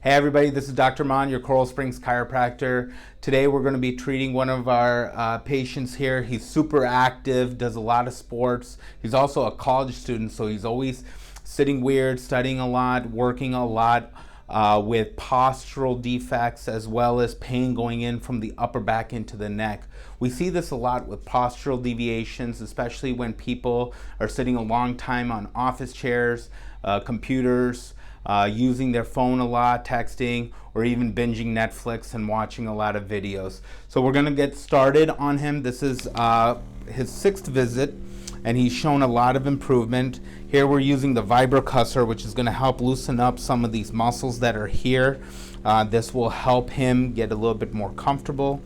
Hey everybody, this is Dr. Maan, your Coral Springs chiropractor. Today we're going to be treating one of our patients here. He's super active, does a lot of sports. He's also a college student, so he's always sitting weird, studying a lot, working a lot with postural defects as well as pain going in from the upper back into the neck. We see this a lot with postural deviations, especially when people are sitting a long time on office chairs, computers, using their phone a lot, texting, or even binging Netflix and watching a lot of videos. So we're gonna get started on him. This is his 6th visit, and he's shown a lot of improvement. Here we're using the vibrocussor, which is gonna help loosen up some of these muscles that are here. This will help him get a little bit more comfortable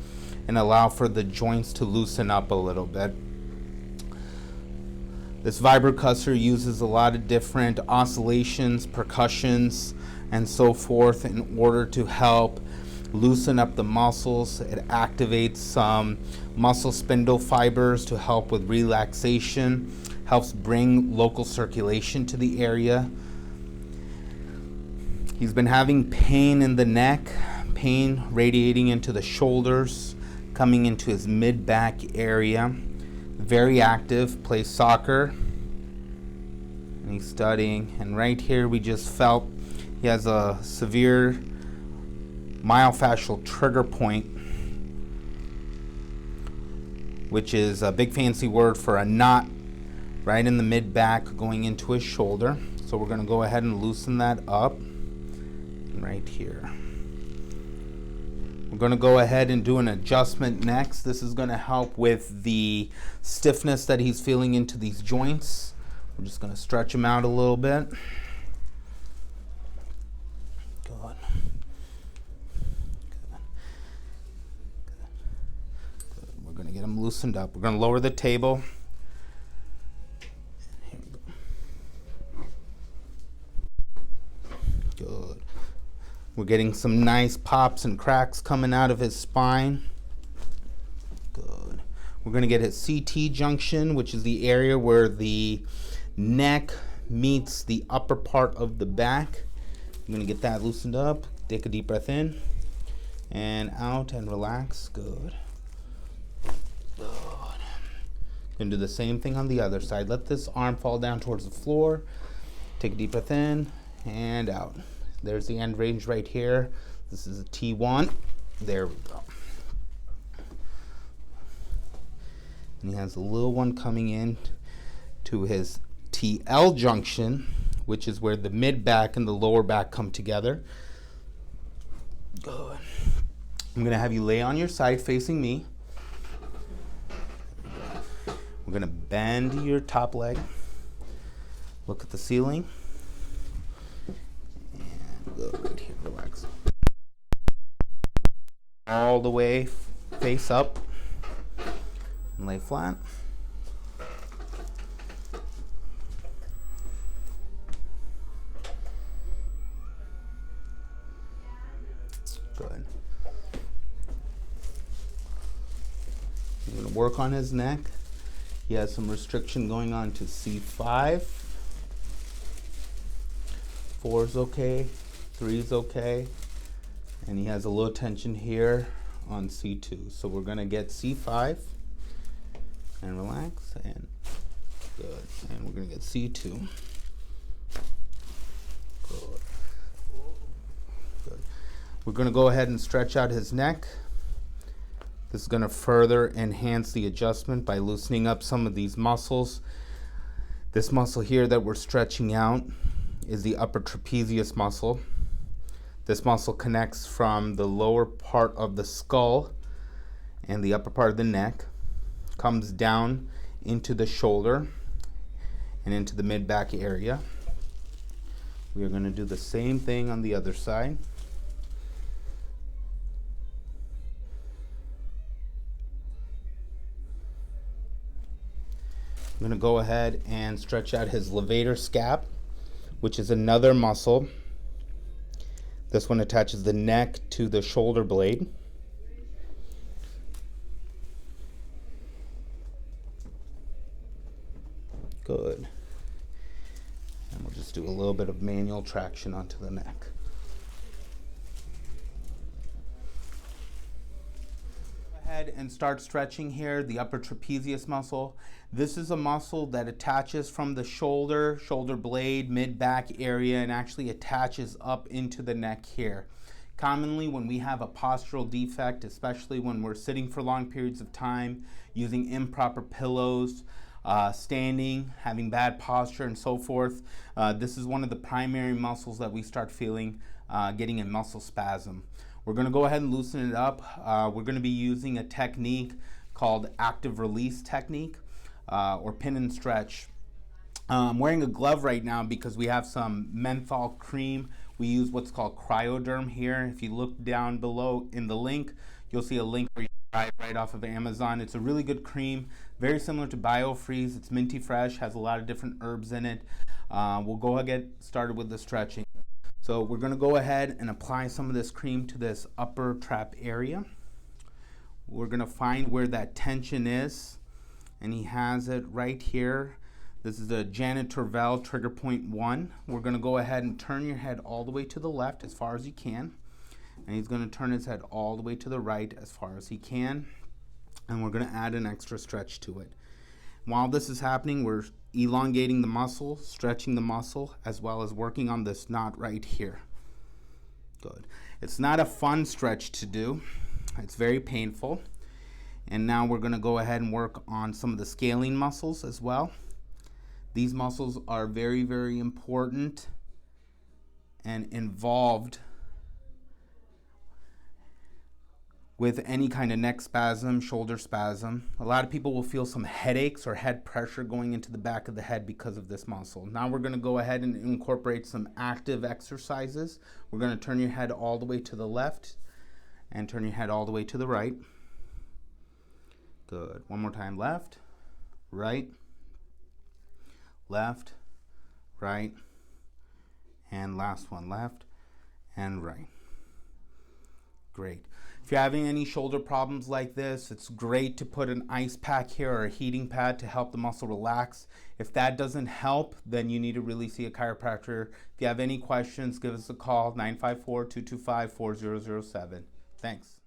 and allow for the joints to loosen up a little bit. This vibrocussor uses a lot of different oscillations, percussions, and so forth in order to help loosen up the muscles. It activates some muscle spindle fibers to help with relaxation, helps bring local circulation to the area. He's been having pain in the neck, pain radiating into the shoulders, coming into his mid-back area. Very active, plays soccer, and he's studying. And right here we just felt he has a severe myofascial trigger point, which is a big fancy word for a knot right in the mid-back going into his shoulder. So we're going to go ahead and loosen that up right here. We're going to go ahead and do an adjustment next. This is going to help with the stiffness that he's feeling into these joints. We're just going to stretch him out a little bit. Good. Good. Good. We're going to get him loosened up. We're going to lower the table. Here we go. Good. We're getting some nice pops and cracks coming out of his spine. Good. We're going to get his CT junction, which is the area where the neck meets the upper part of the back. I'm going to get that loosened up. Take a deep breath in and out and relax. Good. Good. Going to do the same thing on the other side. Let this arm fall down towards the floor. Take a deep breath in and out. There's the end range right here. This is a T1. There we go. And he has a little one coming in to his TL junction, which is where the mid back and the lower back come together. Good. I'm going to have you lay on your side facing me. We're going to bend your top leg. Look at the ceiling. Right here, relax. All the way face up and lay flat. Good. I'm going to work on his neck. He has some restriction going on to C5. 4 is okay. 3 is okay, and he has a little tension here on C2. So we're gonna get C5 and relax, and good. And we're gonna get C2. Good. Good. We're gonna go ahead and stretch out his neck. This is gonna further enhance the adjustment by loosening up some of these muscles. This muscle here that we're stretching out is the upper trapezius muscle. This muscle connects from the lower part of the skull and the upper part of the neck, comes down into the shoulder and into the mid-back area. We are going to do the same thing on the other side. I'm going to go ahead and stretch out his levator scap, which is another muscle. This one attaches the neck to the shoulder blade. Good. And we'll just do a little bit of manual traction onto the neck. ahead and start stretching here the upper trapezius muscle. This is a muscle that attaches from the shoulder blade, mid-back area, and actually attaches up into the neck here. Commonly when we have a postural defect, especially when we're sitting for long periods of time, using improper pillows, standing, having bad posture, and so forth, this is one of the primary muscles that we start feeling getting a muscle spasm. We're going to go ahead and loosen it up. We're going to be using a technique called active release technique or pin and stretch. I'm wearing a glove right now because we have some menthol cream. We use what's called Cryoderm here. If you look down below in the link, you'll see a link where you can buy it right off of Amazon. It's a really good cream, very similar to BioFreeze. It's minty fresh, has a lot of different herbs in it. We'll go ahead and get started with the stretching. So we're going to go ahead and apply some of this cream to this upper trap area. We're going to find where that tension is, and he has it right here. This is the Janet Tervel trigger point 1. We're going to go ahead and turn your head all the way to the left as far as you can. And he's going to turn his head all the way to the right as far as he can. And we're going to add an extra stretch to it. While this is happening, we're elongating the muscle, stretching the muscle, as well as working on this knot right here. Good. It's not a fun stretch to do. It's very painful. And now we're going to go ahead and work on some of the scalene muscles as well. These muscles are very, very important and involved with any kind of neck spasm, shoulder spasm. A lot of people will feel some headaches or head pressure going into the back of the head because of this muscle. Now we're going to go ahead and incorporate some active exercises. We're going to turn your head all the way to the left and turn your head all the way to the right. Good. One more time. Left, right, left, right, and last one, left and right. Great. If you're having any shoulder problems like this, it's great to put an ice pack here or a heating pad to help the muscle relax. If that doesn't help, then you need to really see a chiropractor. If you have any questions, give us a call, 954-225-4007. Thanks.